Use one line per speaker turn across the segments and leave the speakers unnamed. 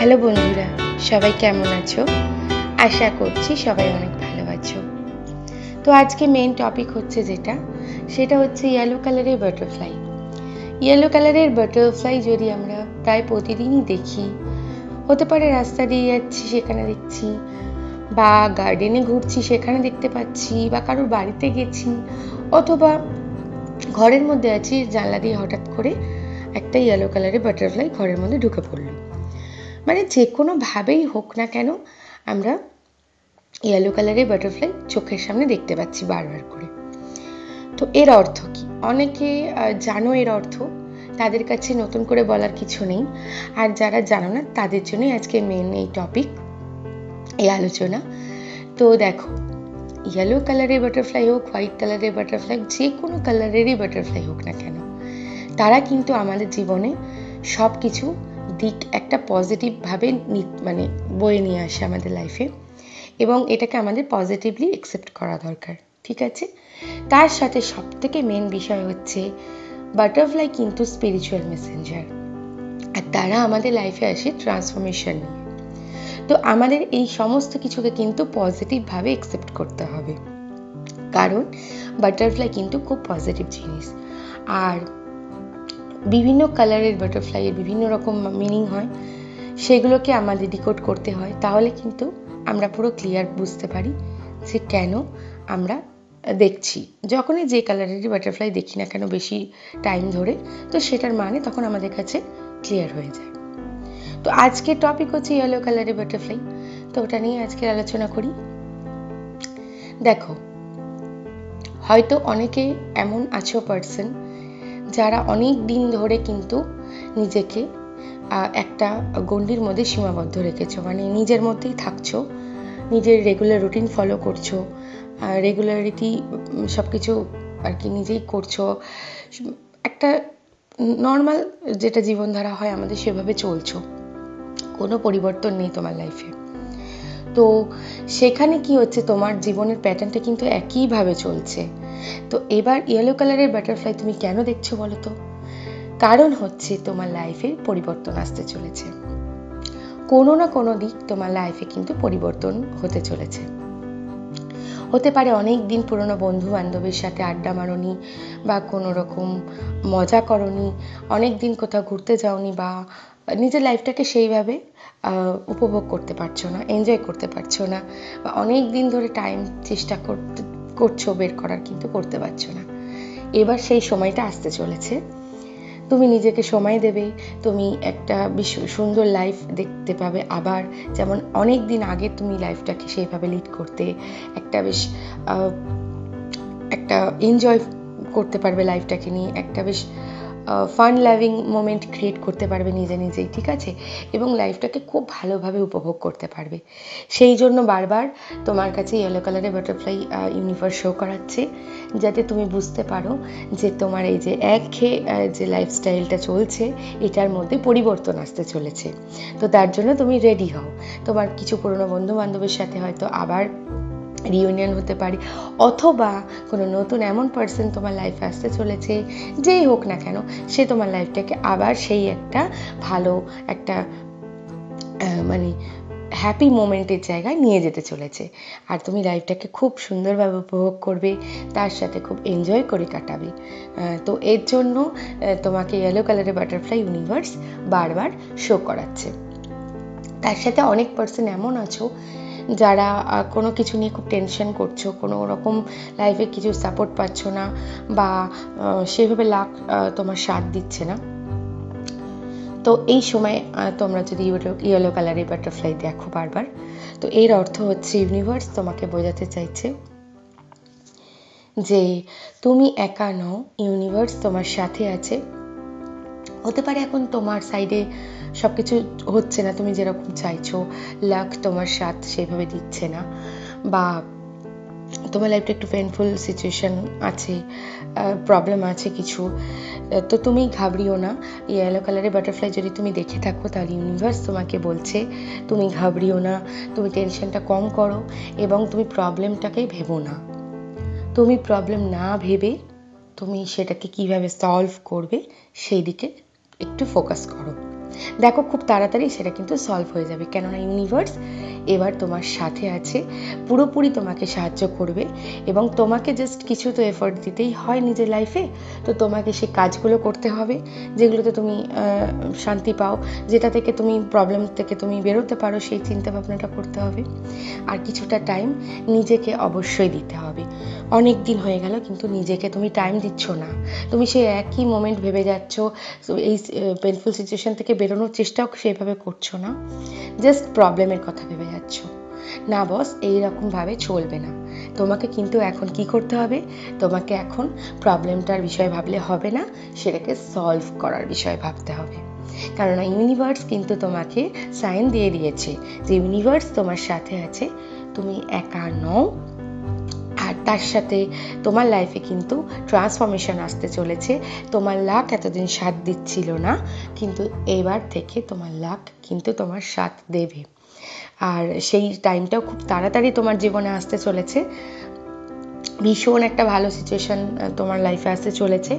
Hello বন্ধুরা, সবাই কেমন আছো? আশা করছি সবাই অনেক ভালো আছো। তো আজকে মেইন টপিক হচ্ছে সেটা হচ্ছে ইয়েলো কালারের বাটারফ্লাই। ইয়েলো কালারের বাটারফ্লাই যদি আমরা প্রায় প্রতিদিনই দেখি, হতে পারে রাস্তা দিয়ে যাচ্ছি সেখানে দেখছি, বা গার্ডেনে ঘুরছি সেখানে দেখতে পাচ্ছি, বা কারোর বাড়িতে গেছি, অথবা ঘরের মধ্যে আছি, জানলা দিয়ে হঠাৎ করে একটা ইয়েলো কালারের বাটারফ্লাই ঘরের মধ্যে ঢুকে পড়লো। মানে যে কোনোভাবেই হোক না কেন আমরা ইয়েলো কালারের বাটারফ্লাই চোখের সামনে দেখতে পাচ্ছি বারবার করে। তো এর অর্থ কি? অনেকে জানো এর অর্থ, তাদের কাছে নতুন করে বলার কিছু নেই। আর যারা জানো না তাদের জন্যই আজকে মেন এই টপিক, এই আলোচনা। তো দেখো, ইয়েলো কালারের বাটারফ্লাই হোক, হোয়াইট কালারের বাটারফ্লাই, যে কোনো কালারেরই বাটারফ্লাই হোক না কেন, তারা কিন্তু আমাদের জীবনে সব কিছু দিক একটা পজিটিভভাবে মানে বয়ে নিয়ে আসে আমাদের লাইফে, এবং এটাকে আমাদের পজিটিভলি অ্যাকসেপ্ট করা দরকার, ঠিক আছে? তার সাথে সবথেকে মেন বিষয় হচ্ছে বাটারফ্লাই কিন্তু স্পিরিচুয়াল মেসেঞ্জার, আর তারা আমাদের লাইফে আসে ট্রান্সফরমেশন নিয়ে। তো আমাদের এই সমস্ত কিছুকে কিন্তু পজিটিভভাবে অ্যাকসেপ্ট করতে হবে, কারণ বাটারফ্লাই কিন্তু খুব পজিটিভ জিনিস। আর বিভিন্ন কালারের বাটারফ্লাইয়ের বিভিন্ন রকম মিনিং হয়, সেগুলোকে আমাদের ডিকোড করতে হয়, তাহলে কিন্তু আমরা পুরো ক্লিয়ার বুঝতে পারি যে কেন আমরা দেখছি। যখনই যে কালারেরই বাটারফ্লাই দেখি না কেন বেশি টাইম ধরে, তো সেটার মানে তখন আমাদের কাছে ক্লিয়ার হয়ে যায়। তো আজকের টপিক হচ্ছে ইয়েলো কালারের বাটারফ্লাই, তো ওটা নিয়ে আজকের আলোচনা করি। দেখো, হয়তো অনেকে এমন আছো পার্সন যারা অনেক দিন ধরে কিন্তু নিজেকে একটা গণ্ডির মধ্যে সীমাবদ্ধ রেখেছো, মানে নিজের মধ্যেই থাকছো, নিজের রেগুলার রুটিন ফলো করছো, রেগুলারিটি সব কিছু আর কি নিজেই করছো, একটা নর্মাল যেটা জীবনধারা হয় আমাদের সেভাবে চলছো, কোনো পরিবর্তন নেই তোমার লাইফে। তো সেখানে কি হচ্ছে, তোমার জীবনের প্যাটার্নটা কিন্তু একইভাবে চলছে। তো এবার ইয়েলো কালারের বাটারফ্লাই তুমি কেন দেখছো বলো তো? কারণ হচ্ছে তোমার লাইফে পরিবর্তন আসতে চলেছে, কোনো না কোনো দিক তোমার লাইফে কিন্তু পরিবর্তন হতে চলেছে। হতে পারে অনেক দিন পুরনো বন্ধু বান্ধবের সাথে আড্ডা মারোনি, বা কোনো রকম মজা করনি, অনেক দিন কোথাও ঘুরতে যাওনি, বা নিজের লাইফটাকে সেইভাবে উপভোগ করতে পারছো না, এনজয় করতে পারছো না, বা অনেক দিন ধরে টাইম চেষ্টা করছো বের করার, কিন্তু করতে পারছো না। এবার সেই সময়টা আসতে চলেছে, তুমি নিজেকে সময় দেবে, তুমি একটা সুন্দর লাইফ দেখতে পাবে আবার, যেমন অনেক দিন আগে তুমি লাইফটাকে সেইভাবে লিড করতে, একটা এনজয় করতে পারবে লাইফটাকে নিয়ে, একটা বেশ ফান লাভিং মোমেন্ট ক্রিয়েট করতে পারবে নিজেই, ঠিক আছে? এবং লাইফটাকে খুব ভালোভাবে উপভোগ করতে পারবে। সেই জন্য বারবার তোমার কাছে ইয়েলো কালারের বাটারফ্লাই ইউনিভার্স শো করাচ্ছে, যাতে তুমি বুঝতে পারো যে তোমার এই যে একঘেয়ে যে লাইফস্টাইলটা চলছে, এটার মধ্যে পরিবর্তন আসতে চলেছে। তো তার জন্য তুমি রেডি হও। তোমার কিছু পুরনো বন্ধু বান্ধবের সাথে হয়তো আবার রিউনিয়ন হতে পারে, অথবা কোনো নতুন এমন পার্সন তোমার লাইফে আসতে চলেছে, যেই হোক না কেন, সে তোমার লাইফটাকে আবার সেই একটা ভালো একটা মানে হ্যাপি মোমেন্টের জায়গায় নিয়ে যেতে চলেছে। আর তুমি লাইফটাকে খুব সুন্দরভাবে উপভোগ করবে, তার সাথে খুব এনজয় করে কাটাবে। তো এর জন্য তোমাকে ইয়েলো কালারের বাটারফ্লাই ইউনিভার্স বারবার শো করাচ্ছে। তার সাথে অনেক পার্সন এমন আছো যারা কোনো কিছু নিয়ে খুব টেনশন করছো, কোনো রকম লাইফে কিছু সাপোর্ট পাচ্ছ না, বা সেভাবে লাক তোমার সাথ দিচ্ছে না। তো এই সময় তোমরা যদি ইয়েলো কালারের বাটারফ্লাই দেখো বারবার, তো এর অর্থ হচ্ছে ইউনিভার্স তোমাকে বোঝাতে চাইছে যে তুমি একা নও, ইউনিভার্স তোমার সাথে আছে। হতে পারে এখন তোমার সাইডে সব কিছু হচ্ছে না তুমি যেরকম চাইছো, লাক তোমার সাথ সেভাবে দিচ্ছে না, বা তোমার লাইফটা একটু পেনফুল সিচুয়েশন আছে, প্রবলেম আছে কিছু, তো তুমি ঘাবড়িও না। ইয়েলো কালারের বাটারফ্লাই যদি তুমি দেখে থাকো, তাহলে ইউনিভার্স তোমাকে বলছে তুমি ঘাবড়িও না, তুমি টেনশনটা কম করো, এবং তুমি প্রবলেমটাকেই ভেবো না। তুমি প্রবলেম না ভেবে তুমি সেটাকে কিভাবে সলভ করবে সেই দিকে একটু ফোকাস করো। দেখো খুব তাড়াতাড়ি সেটা কিন্তু সলভ হয়ে যাবে, কেননা ইউনিভার্স এবার তোমার সাথে আছে, পুরোপুরি তোমাকে সাহায্য করবে এবং তোমাকে জাস্ট কিছু তো এফোর্ট দিতেই হয় নিজের লাইফে। তো তোমাকে সেই কাজগুলো করতে হবে যেগুলোতে তুমি শান্তি পাও, যেটা থেকে তুমি প্রবলেম থেকে তুমি বেরোতে পারো, সেই চিন্তা ভাবনাটা করতে হবে। আর কিছুটা টাইম নিজেকে অবশ্যই দিতে হবে। অনেক দিন হয়ে গেল কিন্তু নিজেকে তুমি টাইম দিচ্ছ না, তুমি সেই একই মোমেন্ট ভেবে যাচ্ছ, এই পেনফুল সিচুয়েশন থেকে বেরোনোর চেষ্টাও সেভাবে করছো না, জাস্ট প্রবলেমের কথা ভেবে যাচ্ছ। না বস, এইরকমভাবে চলবে না। তোমাকে কিন্তু এখন কি করতে হবে, তোমাকে এখন প্রবলেমটার বিষয়ে ভাবলে হবে না, সেটাকে সলভ করার বিষয়ে ভাবতে হবে। কারণ ইউনিভার্স কিন্তু তোমাকে সাইন দিয়ে দিয়েছে যে ইউনিভার্স তোমার সাথে আছে, তুমি একা নও। আর তার সাথে তোমার লাইফে কিন্তু ট্রান্সফরমেশন আসতে চলেছে। তোমার লাক এতদিন সাথ দিচ্ছিল না, কিন্তু এবার থেকে তোমার লাক কিন্তু তোমার সাথ দেবে। আর সেই টাইমটাও খুব তাড়াতাড়ি তোমার জীবনে আসতে চলেছে। ভীষণ একটা ভালো সিচুয়েশন তোমার লাইফে আসতে চলেছে।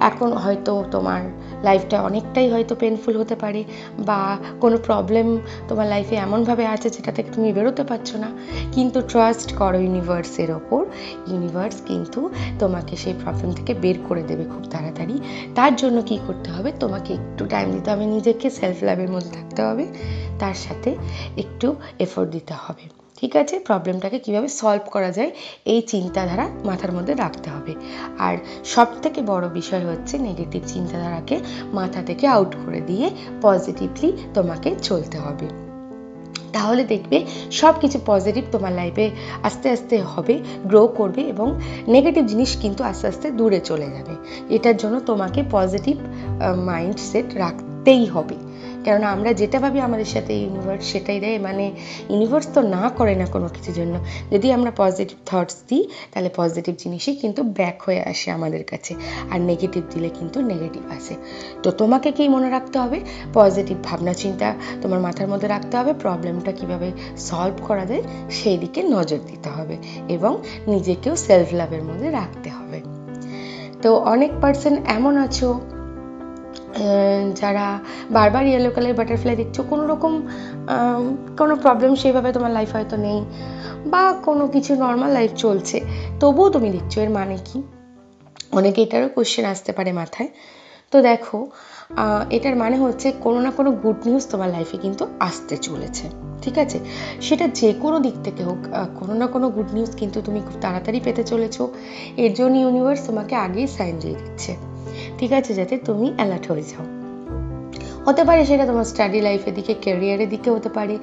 এখন হয়তো তোমার লাইফটা অনেকটাই হয়তো পেনফুল হতে পারে, বা কোনো প্রবলেম তোমার লাইফে এমনভাবে আছে যেটা থেকে তুমি বেরোতে পারছো না, কিন্তু ট্রাস্ট করো ইউনিভার্সের ওপর। ইউনিভার্স কিন্তু তোমাকে সেই প্রবলেম থেকে বের করে দেবে খুব তাড়াতাড়ি। তার জন্য কি করতে হবে, তোমাকে একটু টাইম দিতে হবে, নিজেকে সেলফ লাভের মধ্যে থাকতে হবে, তার সাথে একটু এফোর্ট দিতে হবে। ঠিক আছে, প্রবলেমটাকে কিভাবে সলভ করা যায় এই চিন্তাধারা মাথার মধ্যে রাখতে হবে। আর সব থেকে বড় বিষয় হচ্ছে নেগেটিভ চিন্তাধারাকে মাথা থেকে আউট করে দিয়ে পজিটিভলি তোমাকে চলতে হবে। তাহলে দেখবে সব কিছু পজিটিভ তোমার লাইফে আস্তে আস্তে হবে, গ্রো করবে এবং নেগেটিভ জিনিস কিন্তু আস্তে আস্তে দূরে চলে যাবে। এটার জন্য তোমাকে পজিটিভ মাইন্ডসেট রাখতেই হবে, কেননা আমরা যেটা ভাবি আমাদের সাথে ইউনিভার্স সেটাই দেয়। মানে ইউনিভার্স তো না করে না কোনো কিছুর জন্য। যদি আমরা পজিটিভ থটস দিই তাহলে পজিটিভ জিনিসই কিন্তু ব্যাক হয়ে আসে আমাদের কাছে, আর নেগেটিভ দিলে কিন্তু নেগেটিভ আসে। তো তোমাকে কি মনে রাখতে হবে, পজিটিভ ভাবনা চিন্তা তোমার মাথার মধ্যে রাখতে হবে, প্রবলেমটা কিভাবে সলভ করা যায় সেই দিকে নজর দিতে হবে এবং নিজেকেও সেলফ লাভের মধ্যে রাখতে হবে। তো অনেক পার্সন এমন আছো যারা বারবার ইয়েলো কালার বাটারফ্লাই দেখছো, কোনো রকম কোনো প্রবলেম সেভাবে তোমার লাইফ হয়তো নেই, বা কোনো কিছু নর্মাল লাইফ চলছে, তবুও তুমি দেখছো, এর মানে কি? অনেকে এটারও কোশ্চেন আসতে পারে মাথায়। তো দেখো, এটার মানে হচ্ছে কোনো না কোনো গুড নিউজ তোমার লাইফে কিন্তু আসতে চলেছে। ঠিক আছে, সেটা যে কোনো দিক থেকে হোক, কোনো না কোনো গুড নিউজ কিন্তু তুমি খুব তাড়াতাড়ি পেতে চলেছো। এর জন্য ইউনিভার্স তোমাকে আগেই সাইন দিয়ে দিচ্ছে, ঠিক আছে, যাতে তুমি অ্যালার্ট হয়ে যাও। হতে পারে সেটা তোমার স্টাডি লাইফের দিকে, ক্যারিয়ারের দিকে হতে পারে,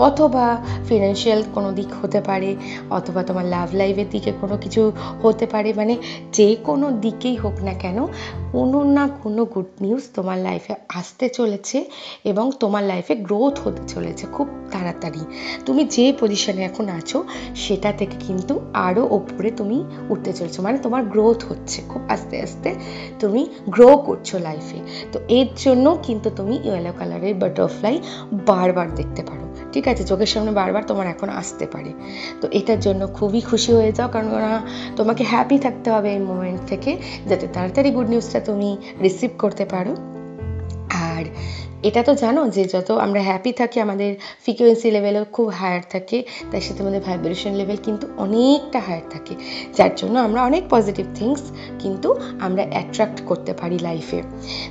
অথবা ফিনান্সিয়াল কোনো দিক হতে পারে, অথবা তোমার লাভ লাইফের দিকে কোনো কিছু হতে পারে। মানে যে কোনো দিকেই হোক না কেন, কোনো না কোনো গুড নিউজ তোমার লাইফে আসতে চলেছে এবং তোমার লাইফে গ্রোথ হতে চলেছে খুব তাড়াতাড়ি। তুমি যে পজিশনে এখন আছো সেটা থেকে কিন্তু আরও ওপরে তুমি উঠতে চলেছো, মানে তোমার গ্রোথ হচ্ছে খুব আস্তে আস্তে, তুমি গ্রো করছো লাইফে। তো এর জন্য কিন্তু তুমি ইয়েলো কালারের বাটারফ্লাই বারবার দেখতে পারো। ঠিক আছে, চোখের সামনে বারবার তোমার এখন আসতে পারে। তো এটার জন্য খুবই খুশি হয়ে যাও, কারণ তোমাকে হ্যাপি থাকতে হবে এই মোমেন্ট থেকে, যাতে তাড়াতাড়ি গুড নিউজটা তুমি রিসিভ করতে পারো। আর এটা তো জানো যে যত আমরা হ্যাপি থাকি আমাদের ফ্রিকোয়েন্সি লেভেলও খুব হায়ার থাকে, তার সাথে আমাদের ভাইব্রেশন লেভেল কিন্তু অনেকটা হায়ার থাকে, যার জন্য আমরা অনেক পজিটিভ থিংস কিন্তু আমরা অ্যাট্রাক্ট করতে পারি লাইফে।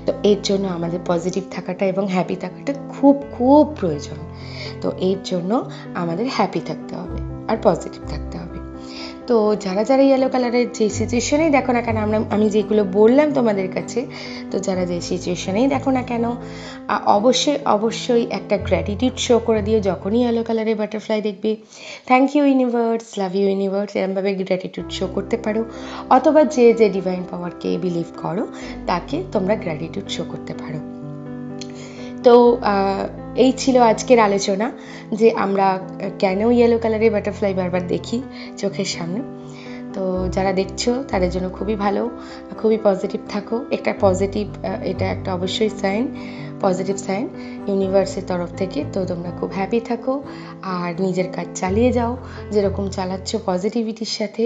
তো এর জন্য আমাদের পজিটিভ থাকাটা এবং হ্যাপি থাকাটা খুব খুব প্রয়োজন। তো এর জন্য আমাদের হ্যাপি থাকতে হবে আর পজিটিভ থাকতে হবে। তো যারা যারা ইয়েলো কালারের যে সিচুয়েশনেই দেখো না কেন, আমি যেগুলো বললাম তোমাদের কাছে, তো যারা যে সিচুয়েশনেই দেখো না কেন, অবশ্যই অবশ্যই একটা গ্র্যাটিটিউড শো করে দিও যখনই ইয়েলো কালারের বাটারফ্লাই দেখবে। Thank you universe, love you universe, এরমভাবে গ্র্যাটিটিউড শো করতে পারো, অথবা যে যে ডিভাইন পাওয়ারকে বিলিভ করো তাকে তোমরা গ্র্যাটিটিউড শো করতে পারো। তো এই ছিল আজকের আলোচনা, যে আমরা কেন ইয়েলো কালারের বাটারফ্লাই বারবার দেখি চোখের সামনে। তো যারা দেখছো তাদের জন্য খুবই ভালো, খুবই পজিটিভ থাকো, একটা পজিটিভ, এটা একটা অবশ্যই সাইন। পজিটিভ সাইন ইউনিভার্সের তরফ থেকে। তো তোমরা খুব হ্যাপি থাকো আর নিজের কাজ চালিয়ে যাও যেরকম চালাচ্ছ পজিটিভিটির সাথে,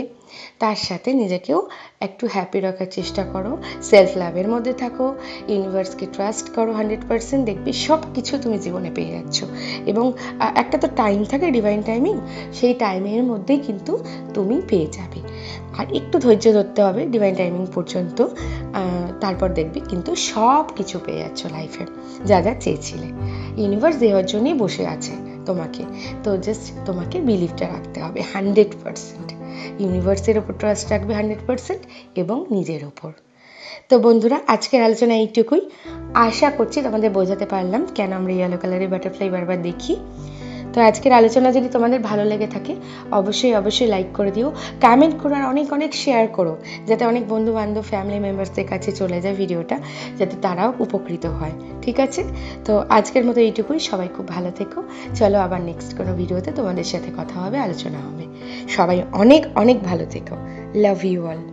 তার সাথে নিজেকেও একটু হ্যাপি রাখার চেষ্টা করো, সেলফ লাভের মধ্যে থাকো, ইউনিভার্সকে ট্রাস্ট করো 100%, দেখবে সব কিছু তুমি জীবনে পেয়ে যাচ্ছ। এবং একটা তো টাইম থাকে, ডিভাইন টাইমিং, সেই টাইমের মধ্যেই কিন্তু তুমি পেয়ে যাবে। আর একটু ধৈর্য ধরতে হবে ডিভাইন টাইমিং পর্যন্ত, তারপর দেখবে কিন্তু সব কিছু পেয়ে যাচ্ছ লাইফে, যা যা চেয়েছিলে। ইউনিভার্স দেওয়ার জন্যই বসে আছে তোমাকে, তো জাস্ট তোমাকে বিলিভটা রাখতে হবে 100%। ইউনিভার্সের ওপর ট্রাস্ট রাখবে 100% এবং নিজের ওপর। তো বন্ধুরা, আজকের আলোচনা এইটুকুই। আশা করছি তোমাদের বোঝাতে পারলাম কেন আমরা ইয়েলো কালারের বাটারফ্লাই বারবার দেখি। তো আজকের আলোচনা যদি তোমাদের ভালো লেগে থাকে অবশ্যই লাইক করে দিও, কমেন্ট করো আর অনেক অনেক শেয়ার করো, যাতে অনেক বন্ধু বান্ধব ফ্যামিলি মেম্বার্সদের কাছে চলে যায় ভিডিওটা, যাতে তারাও উপকৃত হয়। ঠিক আছে, তো আজকের মতো এইটুকুই। সবাই খুব ভালো থেকো। চলো আবার নেক্সট কোনো ভিডিওতে তোমাদের সাথে কথা হবে, আলোচনা হবে। সবাই অনেক অনেক ভালো থেকো। Love you all.